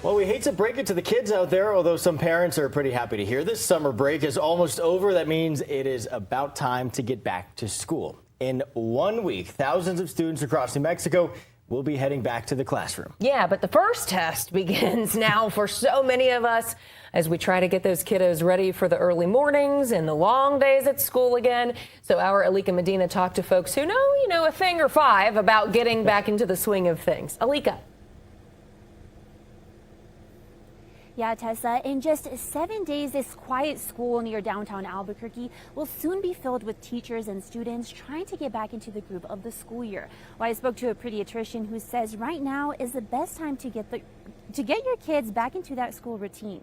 Well, we hate to break it to the kids out there, although some parents are pretty happy to hear this. Summer break is almost over. That means it is about time to get back to school. In 1 week, thousands of students across New Mexico will be heading back to the classroom. Yeah, but the first test begins now for so many of us as we try to get those kiddos ready for the early mornings and the long days at school again. So our Alika Medina talked to folks who know, a thing or five about getting back into the swing of things. Alika. Yeah, Tessa, in just 7 days, this quiet school near downtown Albuquerque will soon be filled with teachers and students trying to get back into the groove of the school year. Well, I spoke to a pediatrician who says right now is the best time to get your kids back into that school routine.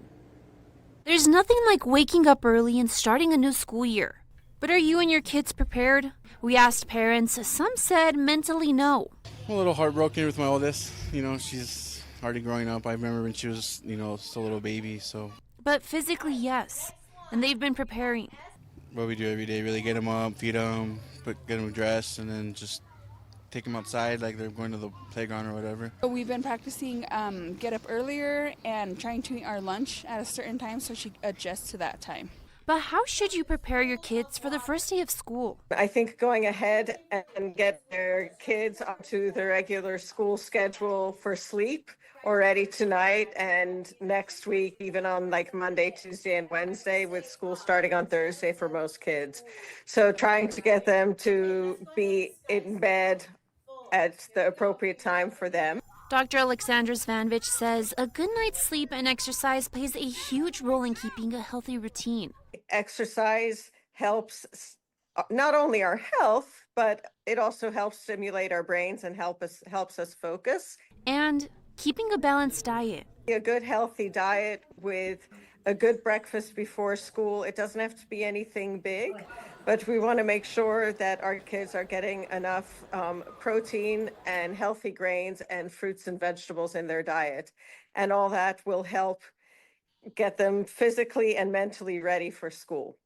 There's nothing like waking up early and starting a new school year. But are you and your kids prepared? We asked parents. Some said mentally no. I'm a little heartbroken with my oldest. She's already growing up. I remember when she was, still a little baby, so. But physically, yes. And they've been preparing. What we do every day, really get them up, feed them, get them dressed, and then just take them outside like they're going to the playground or whatever. We've been practicing get up earlier and trying to eat our lunch at a certain time so she adjusts to that time. But how should you prepare your kids for the first day of school? I think going ahead and get their kids onto the regular school schedule for sleep already tonight and next week, even on like Monday, Tuesday, and Wednesday, with school starting on Thursday for most kids. So trying to get them to be in bed at the appropriate time for them. Dr. Alexandra Svanvich says a good night's sleep and exercise plays a huge role in keeping a healthy routine. Exercise helps not only our health, but it also helps stimulate our brains and helps us focus. And keeping a balanced diet. A good healthy diet with a good breakfast before school. It doesn't have to be anything big, but we want to make sure that our kids are getting enough protein and healthy grains and fruits and vegetables in their diet. And all that will help get them physically and mentally ready for school.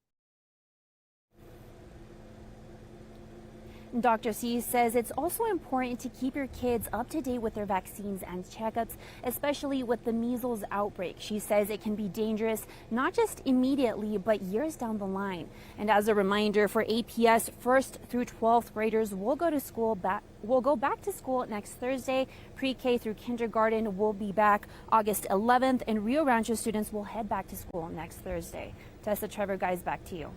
Dr. C says it's also important to keep your kids up to date with their vaccines and checkups, especially with the measles outbreak. She says it can be dangerous, not just immediately, but years down the line. And as a reminder for APS, 1st through 12th graders will go back to school next Thursday. Pre-K through kindergarten will be back August 11th, and Rio Rancho students will head back to school next Thursday. Tessa, Trevor, guys, back to you.